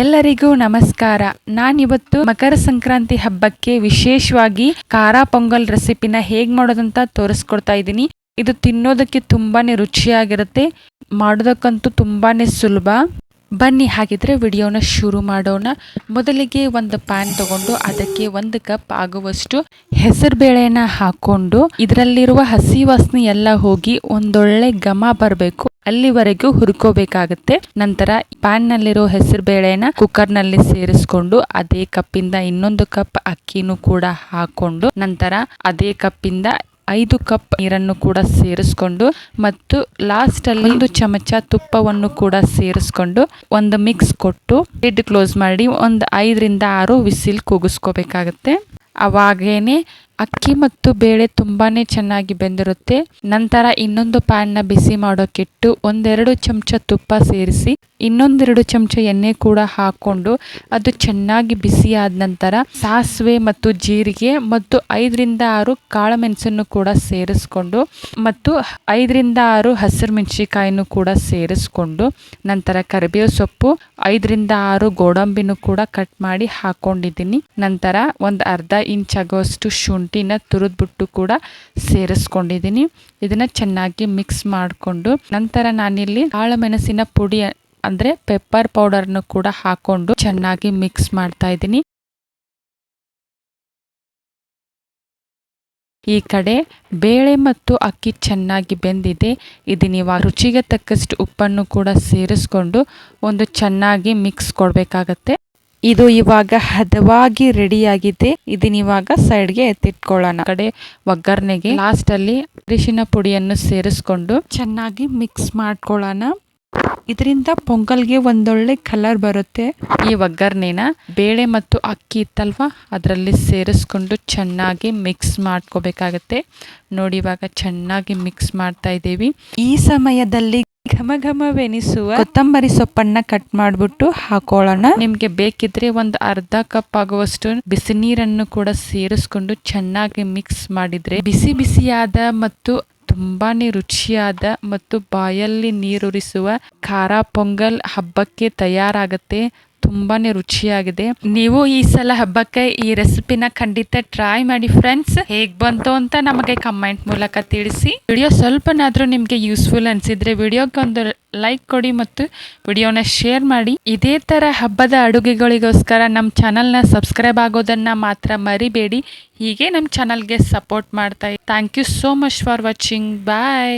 ಎಲ್ಲರಿಗೂ ನಮಸ್ಕಾರ. ನಾನಿವತ್ತು ಮಕರ ಸಂಕ್ರಾಂತಿ ಹಬ್ಬಕ್ಕೆ ವಿಶೇಷವಾಗಿ ಖಾರ ಪೊಂಗಲ್ ರೆಸಿಪಿನ ಹೇಗೆ ಮಾಡೋದಂತ ತೋರಿಸ್ಕೊಡ್ತಾ ಇದ್ದೀನಿ. ಇದು ತಿನ್ನೋದಕ್ಕೆ ತುಂಬಾನೇ ರುಚಿಯಾಗಿರುತ್ತೆ, ಮಾಡೋದಕ್ಕಂತೂ ತುಂಬಾನೇ ಸುಲಭ. ಬನ್ನಿ ಹಾಗಿದ್ರೆ ವಿಡಿಯೋನ ಶುರು ಮಾಡೋಣ. ಮೊದಲಿಗೆ ಒಂದು ಪ್ಯಾನ್ ತಗೊಂಡು ಅದಕ್ಕೆ 1 ಕಪ್ ಆಗುವಷ್ಟು ಹೆಸರು ಬೇಳೆನ ಹಾಕೊಂಡು ಇದರಲ್ಲಿರುವ ಹಸಿ ವಾಸನೆ ಎಲ್ಲ ಹೋಗಿ ಒಂದೊಳ್ಳೆ ಘಮ ಬರಬೇಕು, ಅಲ್ಲಿವರೆಗೂ ಹುರ್ಕೋಬೇಕಾಗತ್ತೆ. ನಂತರ ಪ್ಯಾನ್ ನಲ್ಲಿರೋ ಹೆಸರು ಬೇಳೆನ ಕುಕ್ಕರ್ ನಲ್ಲಿ ಸೇರಿಸ್ಕೊಂಡು ಅದೇ ಕಪ್ಪಿಂದ ಇನ್ನೊಂದು ಕಪ್ ಅಕ್ಕಿನೂ ಕೂಡ ಹಾಕೊಂಡು ನಂತರ ಅದೇ ಕಪ್ಪಿಂದ 5 ಕಪ್ ನೀರನ್ನು ಕೂಡ ಸೇರಿಸ್ಕೊಂಡು ಮತ್ತು ಲಾಸ್ಟ್ ಅಲ್ಲಿ 1 ಚಮಚ ತುಪ್ಪವನ್ನು ಕೂಡ ಸೇರಿಸ್ಕೊಂಡು ಒಂದು ಮಿಕ್ಸ್ ಕೊಟ್ಟು ಲಿಡ್ ಕ್ಲೋಸ್ ಮಾಡಿ ಒಂದು 5 ರಿಂದ 6 ವಿಸಿಲ್ ಕೂಗಿಸ್ಕೋಬೇಕಾಗತ್ತೆ. ಅವಾಗೇನೆ ಅಕ್ಕಿ ಮತ್ತು ಬೇಳೆ ತುಂಬಾನೇ ಚೆನ್ನಾಗಿ ಬೆಂದಿರುತ್ತೆ. ನಂತರ ಇನ್ನೊಂದು ಪ್ಯಾನ್ ನ ಬಿಸಿ ಮಾಡೋಕ್ಕಿಟ್ಟು 1-2 ಚಮಚ ತುಪ್ಪ ಸೇರಿಸಿ ಇನ್ನೊಂದೆರಡು ಚಮಚ ಎಣ್ಣೆ ಕೂಡ ಹಾಕೊಂಡು ಅದು ಚೆನ್ನಾಗಿ ಬಿಸಿ ಆದ ನಂತರ ಸಾಸಿವೆ ಮತ್ತು ಜೀರಿಗೆ ಮತ್ತು 5 ರಿಂದ 6 ಕಾಳುಮೆಣಸನ್ನು ಕೂಡ ಸೇರಿಸ್ಕೊಂಡು ಮತ್ತು 5 ರಿಂದ 6 ಹಸಿರು ಮೆಣಸಿನಕಾಯಿನೂ ಕೂಡ ಸೇರಿಸ್ಕೊಂಡು ನಂತರ ಕರಿಬೇವು ಸೊಪ್ಪು 5 ರಿಂದ 6 ಗೋಡಂಬಿನೂ ಕೂಡ ಕಟ್ ಮಾಡಿ ಹಾಕೊಂಡಿದ್ದೀನಿ. ನಂತರ ಒಂದು ಅರ್ಧ ಇಂಚ್ ಆಗುವಷ್ಟು ಶುಂಠಿನ ತುರಿದ್ಬಿಟ್ಟು ಕೂಡ ಸೇರಿಸ್ಕೊಂಡಿದ್ದೀನಿ. ಇದನ್ನ ಚೆನ್ನಾಗಿ ಮಿಕ್ಸ್ ಮಾಡಿಕೊಂಡು ನಂತರ ನಾನಿಲ್ಲಿ ಕಾಳುಮೆಣಸಿನ ಪುಡಿ ಅಂದ್ರೆ ಪೆಪ್ಪರ್ ಪೌಡರ್ನು ಕೂಡ ಹಾಕೊಂಡು ಚೆನ್ನಾಗಿ ಮಿಕ್ಸ್ ಮಾಡ್ತಾ ಇದ್ದೀನಿ. ಈ ಕಡೆ ಬೇಳೆ ಮತ್ತು ಅಕ್ಕಿ ಚೆನ್ನಾಗಿ ಬೆಂದಿದೆ. ಇದನ್ನ ರುಚಿಗೆ ತಕ್ಕಷ್ಟು ಉಪ್ಪನ್ನು ಕೂಡ ಸೇರಿಸ್ಕೊಂಡು ಒಂದು ಚೆನ್ನಾಗಿ ಮಿಕ್ಸ್ ಕೊಡ್ಬೇಕಾಗತ್ತೆ. ಇದು ಇವಾಗ ಹದವಾಗಿ ರೆಡಿ ಆಗಿದೆ. ಇದನ್ನ ಇವಾಗ ಸೈಡ್ಗೆ ಎತ್ತಿಟ್ಕೊಳ್ಳೋಣ. ಕಡೆ ಒಗ್ಗರಣೆಗೆ ಲಾಸ್ಟ್ ಅಲ್ಲಿ ಅರಿಶಿನ ಪುಡಿಯನ್ನು ಸೇರಿಸ್ಕೊಂಡು ಚೆನ್ನಾಗಿ ಮಿಕ್ಸ್ ಮಾಡ್ಕೊಳ್ಳೋಣ. ಇದರಿಂದ ಪೊಂಗಲ್ಗೆ ಒಂದೊಳ್ಳೆ ಕಲರ್ ಬರುತ್ತೆ. ಈ ಒಗ್ಗರಣೆನ ಬೇಳೆ ಮತ್ತು ಅಕ್ಕಿ ಇತ್ತಲ್ವಾ ಅದರಲ್ಲಿ ಸೇರಿಸ್ಕೊಂಡು ಚೆನ್ನಾಗಿ ಮಿಕ್ಸ್ ಮಾಡ್ಕೋಬೇಕಾಗತ್ತೆ. ನೋಡಿ ಇವಾಗ ಚೆನ್ನಾಗಿ ಮಿಕ್ಸ್ ಮಾಡ್ತಾ ಇದ್ದೀವಿ. ಈ ಸಮಯದಲ್ಲಿ ಘಮ ಘಮವೆನಿಸುವ ಕೊತ್ತಂಬರಿ ಸೊಪ್ಪನ್ನ ಕಟ್ ಮಾಡ್ಬಿಟ್ಟು ಹಾಕೊಳ್ಳೋಣ. ನಿಮ್ಗೆ ಬೇಕಿದ್ರೆ ಒಂದು ಅರ್ಧ ಕಪ್ ಆಗುವಷ್ಟು ಬಿಸಿ ನೀರನ್ನು ಕೂಡ ಸೇರಿಸ್ಕೊಂಡು ಚೆನ್ನಾಗಿ ಮಿಕ್ಸ್ ಮಾಡಿದ್ರೆ ಬಿಸಿ ಬಿಸಿಯಾದ ಮತ್ತು ತುಂಬಾನೇ ರುಚಿಯಾದ ಮತ್ತು ಬಾಯಲ್ಲಿ ನೀರೂರಿಸುವ ಖಾರ ಪೊಂಗಲ್ ಹಬ್ಬಕ್ಕೆ ತಯಾರಾಗುತ್ತೆ. ತುಂಬಾನೇ ರುಚಿಯಾಗಿದೆ. ನೀವು ಈ ಸಲ ಹಬ್ಬಕ್ಕೆ ಈ ರೆಸಿಪಿನ ಖಂಡಿತ ಟ್ರೈ ಮಾಡಿ ಫ್ರೆಂಡ್ಸ್. ಹೇಗ್ ಬಂತು ಅಂತ ನಮಗೆ ಕಮೆಂಟ್ ಮೂಲಕ ತಿಳಿಸಿ. ವಿಡಿಯೋ ಸ್ವಲ್ಪನಾದ್ರೂ ನಿಮ್ಗೆ ಯೂಸ್ಫುಲ್ ಅನ್ಸಿದ್ರೆ ವಿಡಿಯೋಗೆ ಒಂದು ಲೈಕ್ ಕೊಡಿ ಮತ್ತು ವಿಡಿಯೋನ ಶೇರ್ ಮಾಡಿ. ಇದೇ ತರ ಹಬ್ಬದ ಅಡುಗೆಗಳಿಗೋಸ್ಕರ ನಮ್ಮ ಚಾನಲ್ನ ಸಬ್ಸ್ಕ್ರೈಬ್ ಆಗೋದನ್ನ ಮಾತ್ರ ಮರಿಬೇಡಿ. ಹೀಗೆ ನಮ್ಮ ಚಾನಲ್ಗೆ ಸಪೋರ್ಟ್ ಮಾಡ್ತಾ. Thank you so much for watching. Bye.